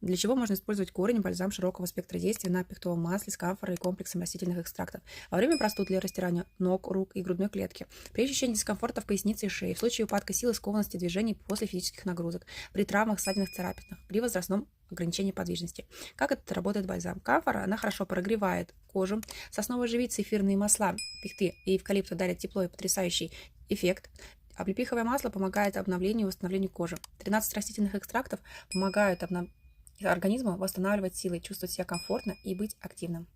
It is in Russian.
Для чего можно использовать корень, бальзам широкого спектра действия на пихтовом масле с камфорой и комплексом растительных экстрактов. Во время простуд для растирания ног, рук и грудной клетки. При ощущении дискомфорта в пояснице и шее. В случае упадка силы, скованности движений после физических нагрузок. При травмах, ссадинах, царапинах. При возрастном ограничении подвижности. Как это работает бальзам? Камфора, она хорошо прогревает кожу. Сосновая живица, эфирные масла, пихты и эвкалипта дарят тепло и потрясающий эффект. Облепиховое масло помогает обновлению и восстановлению кожи. 13 растительных экстрактов помогают организму восстанавливать силы, чувствовать себя комфортно и быть активным.